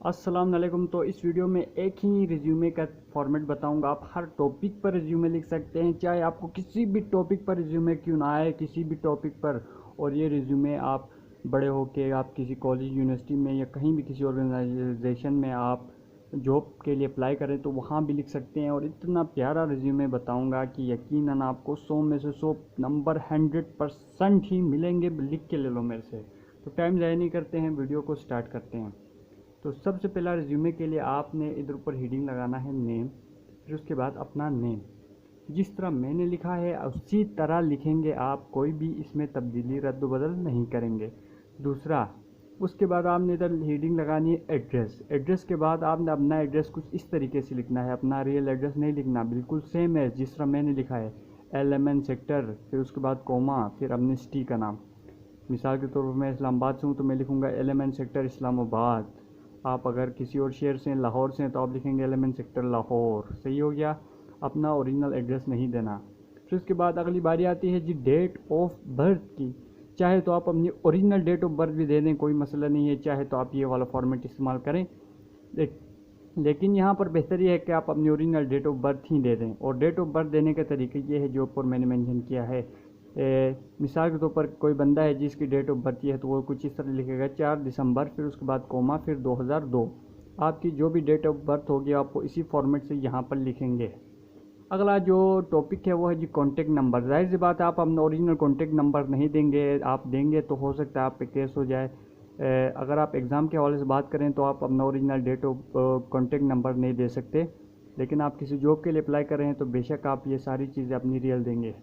अस्सलाम वालेकुम। तो इस वीडियो में एक ही रिज्यूमे का फॉर्मेट बताऊंगा। आप हर टॉपिक पर रिज्यूमे लिख सकते हैं, चाहे आपको किसी भी टॉपिक पर रिज्यूमे क्यों ना आए, किसी भी टॉपिक पर। और ये रिज्यूमे आप बड़े होके आप किसी कॉलेज, यूनिवर्सिटी में या कहीं भी किसी ऑर्गेनाइजेशन में आप जॉब के लिए अप्लाई करें तो वहाँ भी लिख सकते हैं। और इतना प्यारा रिज्यूमे बताऊँगा कि यकीनन आपको 100 में से 100 नंबर 100% ही मिलेंगे। लिख के ले लो मेरे से। तो टाइम ज़ाया नहीं करते हैं, वीडियो को स्टार्ट करते हैं। तो सबसे पहला रिज्यूमे के लिए आपने इधर ऊपर हेडिंग लगाना है नेम, फिर उसके बाद अपना नेम जिस तरह मैंने लिखा है उसी तरह लिखेंगे आप, कोई भी इसमें तब्दीली रद्द बदल नहीं करेंगे। दूसरा, उसके बाद आपने इधर हेडिंग लगानी है एड्रेस। एड्रेस के बाद आपने अपना एड्रेस कुछ इस तरीके से लिखना है, अपना रियल एड्रेस नहीं लिखना, बिल्कुल सेम है जिस तरह मैंने लिखा है। LMN सेक्टर, फिर उसके बाद कोमा, फिर अपने सिटी का नाम। मिसाल के तौर पर मैं इस्लामाबाद से हूँ तो मैं लिखूँगा LMN सेक्टर इस्लामाबाद। आप अगर किसी और शहर से लाहौर से हैं तो आप लिखेंगे LMN सेक्टर लाहौर। सही हो गया, अपना ओरिजिनल एड्रेस नहीं देना। फिर उसके बाद अगली बारी आती है जी डेट ऑफ बर्थ की। चाहे तो आप अपनी ओरिजिनल डेट ऑफ बर्थ भी दे दें, कोई मसला नहीं है, चाहे तो आप ये वाला फॉर्मेट इस्तेमाल करें। लेकिन यहाँ पर बेहतर ये है कि आप अपनी ओरिजिनल डेट ऑफ बर्थ ही दे दें। और डेट ऑफ बर्थ देने का तरीका ये है जो ऊपर मैंने मेंशन किया है। मिसाल के तौर पर कोई बंदा है जिसकी डेट ऑफ बर्थ है तो वो कुछ इस तरह लिखेगा 4 दिसंबर, फिर उसके बाद कोमा, फिर 2002। आपकी जो भी डेट ऑफ बर्थ होगी आपको इसी फॉर्मेट से यहाँ पर लिखेंगे। अगला जो टॉपिक है वो है जी कॉन्टैक्ट नंबर। जाहिर सी बात है आप अपना ओरिजिनल कॉन्टैक्ट नंबर नहीं देंगे, आप देंगे तो हो सकता है आप पे केस हो जाए। अगर आप एग्ज़ाम के हवाले से बात करें तो आप अपना original date of contact number नहीं दे सकते, लेकिन आप किसी जॉब के लिए अप्लाई कर रहे हैं तो बेशक आप ये सारी चीज़ें अपनी रियल देंगे।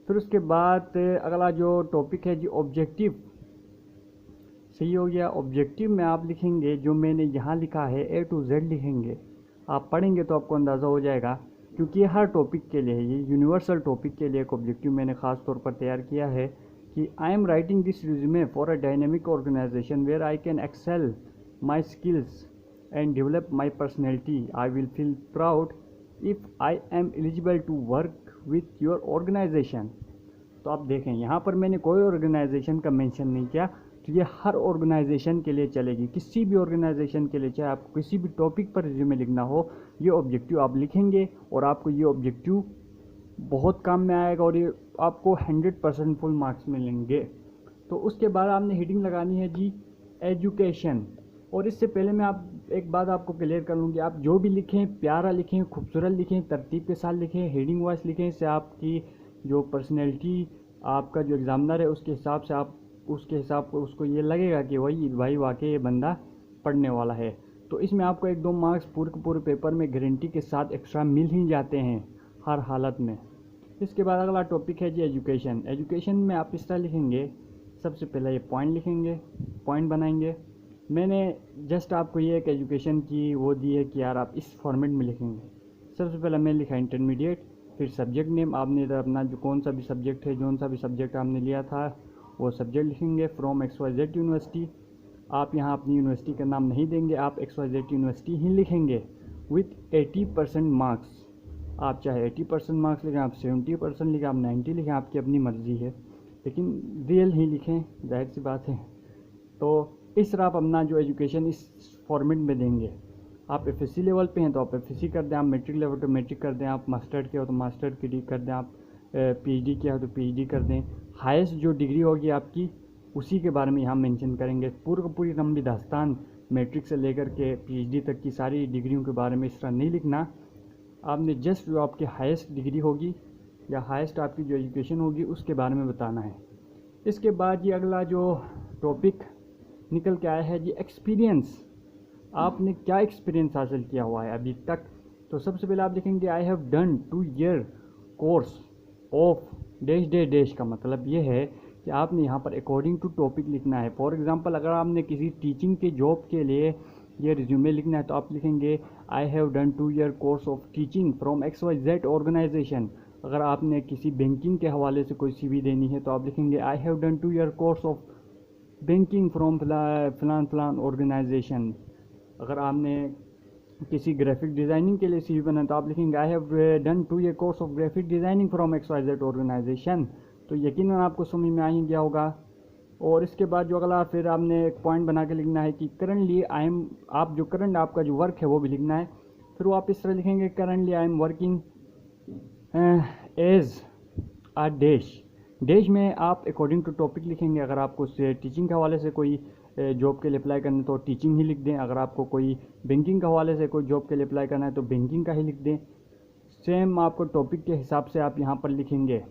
फिर उसके बाद अगला जो टॉपिक है जी ऑब्जेक्टिव। सही हो गया, ऑब्जेक्टिव में आप लिखेंगे जो मैंने यहाँ लिखा है A to Z लिखेंगे। आप पढ़ेंगे तो आपको अंदाज़ा हो जाएगा, क्योंकि ये हर टॉपिक के लिए है, ये यूनिवर्सल टॉपिक के लिए एक ऑब्जेक्टिव मैंने ख़ास तौर पर तैयार किया है कि I am writing this resume for a dynamic organisation where I can excel my skills and develop my personality. I will feel proud if I am eligible to work with your organisation. तो आप देखें यहाँ पर मैंने कोई organisation का mention नहीं किया, तो ये हर ऑर्गेनाइजेशन के लिए चलेगी। किसी भी ऑर्गेनाइजेशन के लिए, चाहे आपको किसी भी टॉपिक पर रिज्यूमे लिखना हो, ये ऑब्जेक्टिव आप लिखेंगे और आपको ये ऑब्जेक्टिव बहुत काम में आएगा और ये आपको 100% फुल मार्क्स मिलेंगे। तो उसके बाद आपने हेडिंग लगानी है जी एजुकेशन। और इससे पहले मैं आप एक बात आपको क्लियर कर लूँगी, आप जो भी लिखें प्यारा लिखें, खूबसूरत लिखें, तरतीब के साथ लिखें, हेडिंग वाइज लिखें। इससे आपकी जो पर्सनैलिटी, आपका जो एग्ज़ामिनर है उसके हिसाब से आप उसके हिसाब को उसको ये लगेगा कि भाई वाकई ये बंदा पढ़ने वाला है। तो इसमें आपको 1-2 मार्क्स पूरे के पूरे पेपर में गारंटी के साथ एक्स्ट्रा मिल ही जाते हैं हर हालत में। इसके बाद अगला टॉपिक है जी एजुकेशन। एजुकेशन में आप इस तरह लिखेंगे, सबसे पहले ये पॉइंट लिखेंगे, पॉइंट बनाएंगे। मैंने जस्ट आपको ये एक एजुकेशन की वो दी है कि यार आप इस फॉर्मेट में लिखेंगे। सबसे पहले मैंने लिखा इंटरमीडिएट, फिर सब्जेक्ट नेम आपने इधर अपना जो कौन सा भी सब्जेक्ट है, जौन सा भी सब्जेक्ट आपने लिया था वो सब्जेक्ट लिखेंगे। फ्रॉम XYZ यूनिवर्सिटी, आप यहाँ अपनी यूनिवर्सिटी का नाम नहीं देंगे, आप XYZ यूनिवर्सिटी ही लिखेंगे। विथ 80% मार्क्स, आप चाहे 80% मार्क्स लिखें, आप 70% लिखें, आप 90 लिखें, आपकी अपनी मर्ज़ी है, लेकिन रियल ही लिखें, जाहिर सी बात है। तो इस तरह आप अपना जो एजुकेशन इस फॉर्मेट में देंगे। आप FSC लेवल पे हैं तो आप FSC कर दें, आप मैट्रिक लेवल पे मैट्रिक कर दें, आप मास्टर किया हो तो मास्टर की डिग्री कर दें, आप PhD किया हो तो PhD कर दें। हाईएस्ट जो डिग्री होगी आपकी उसी के बारे में यहाँ मेंशन करेंगे। पूरी लंबी दास्तान मैट्रिक से लेकर के PhD तक की सारी डिग्रियों के बारे में इस तरह नहीं लिखना। आपने जस्ट जो आपकी हाईएस्ट डिग्री होगी या हाईएस्ट आपकी जो एजुकेशन होगी उसके बारे में बताना है। इसके बाद ये अगला जो टॉपिक निकल के आया है जी एक्सपीरियंस। आपने क्या एक्सपीरियंस हासिल किया हुआ है अभी तक। तो सबसे पहले आप लिखेंगे I have done 2 year course of dash dash dash. का मतलब ये है कि आपने यहाँ पर अकॉर्डिंग टू टॉपिक लिखना है। फॉर एग्जांपल अगर आपने किसी टीचिंग के जॉब के लिए ये रिज्यूमे लिखना है तो आप लिखेंगे I have done 2 year course of teaching from XYZ organisation. अगर आपने किसी बैंकिंग के हवाले से कोई CV देनी है तो आप लिखेंगे I have done 2 year course of banking from फलान ऑर्गेनाइजेशन। अगर आपने किसी ग्राफिक डिज़ाइनिंग के लिए CV बनाया तो आप लिखेंगे I have done 2 year course of graphic designing from XYZ organisation. तो यकीनन आपको समझ में आ ही गया होगा और इसके बाद जो अगला फिर आपने एक पॉइंट बना के लिखना है कि करंटली आई एम, आप जो करंट आपका जो वर्क है वो भी लिखना है। फिर वो आप इस तरह लिखेंगे currently I am working as a dash में आप अकॉर्डिंग टू टॉपिक लिखेंगे। अगर आपको टीचिंग के हवाले से कोई जॉब के लिए अप्लाई करना है तो टीचिंग ही लिख दें। अगर आपको कोई बैंकिंग के हवाले से कोई जॉब के लिए अप्लाई करना है तो बैंकिंग का ही लिख दें। सेम आपको टॉपिक के हिसाब से आप यहाँ पर लिखेंगे।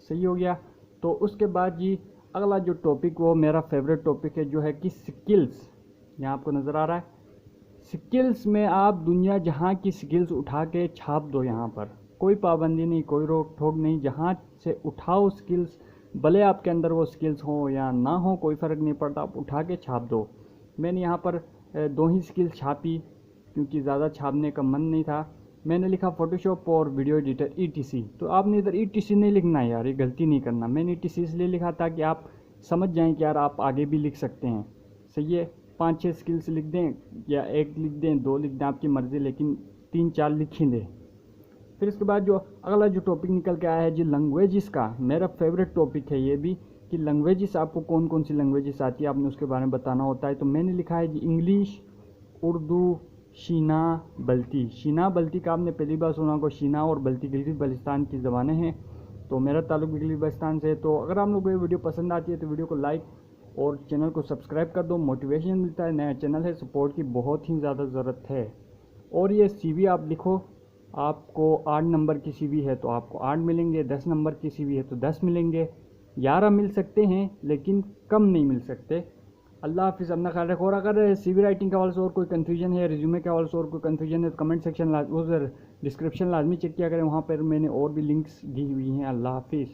सही हो गया। तो उसके बाद जी अगला जो टॉपिक वो मेरा फेवरेट टॉपिक है जो है कि स्किल्स। यहाँ आपको नज़र आ रहा है स्किल्स में आप दुनिया जहाँ की स्किल्स उठा के छाप दो। यहाँ पर कोई पाबंदी नहीं, कोई रोक ठोक नहीं, जहाँ से उठाओ स्किल्स, भले आपके अंदर वो स्किल्स हो या ना हो कोई फ़र्क नहीं पड़ता, आप उठा के छाप दो। मैंने यहाँ पर 2 ही स्किल्स छापी क्योंकि ज़्यादा छापने का मन नहीं था। मैंने लिखा फ़ोटोशॉप और वीडियो एडिटर ETC। तो आपने इधर ETC नहीं लिखना है यार, ये गलती नहीं करना। मैंने ETC इसलिए लिखा ताकि आप समझ जाएं कि यार आप आगे भी लिख सकते हैं। सही है, 5-6 स्किल्स लिख दें या 1 लिख दें, 2 लिख दें, आपकी मर्ज़ी, लेकिन 3-4 लिख ही दें। फिर इसके बाद जो अगला जो टॉपिक निकल के आया है जी लैंग्वेजेस का। मेरा फेवरेट टॉपिक है ये भी कि लैंग्वेजेस आपको कौन कौन सी लैंग्वेजेस आती है आपने उसके बारे में बताना होता है। तो मैंने लिखा है जी इंग्लिश, उर्दू, शीना, बल्ती। शीना बल्ती का आपने पहली बार सुना होगा। शीना और बल्ती गिलगित बल्तिस्तान की ज़बानें हैं। तो मेरा ताल्लुक भी गिलगित बल्तिस्तान से है। तो अगर आप लोगों को ये वीडियो पसंद आती है तो वीडियो को लाइक और चैनल को सब्सक्राइब कर दो। मोटिवेशन मिलता है, नया चैनल है, सपोर्ट की बहुत ही ज़्यादा ज़रूरत है। और ये CV आप लिखो, आपको 8 नंबर की CV है तो आपको 8 मिलेंगे, 10 नंबर की CV है तो 10 मिलेंगे, 11 मिल सकते हैं लेकिन कम नहीं मिल सकते। अल्लाह हाफिज़, अपना ख्याल रखो। और अगर CV राइटिंग के हवाले से और कोई कन्फ्यूजन है, रिज्यूमे के हवाले से और कोई कन्फ्यूजन है तो कमेंट सेक्शन उधर डिस्क्रिप्शन लाजमी चेक किया करें, वहाँ पर मैंने और भी लिंक्स दी हुई हैं। अल्लाह हाफिज़।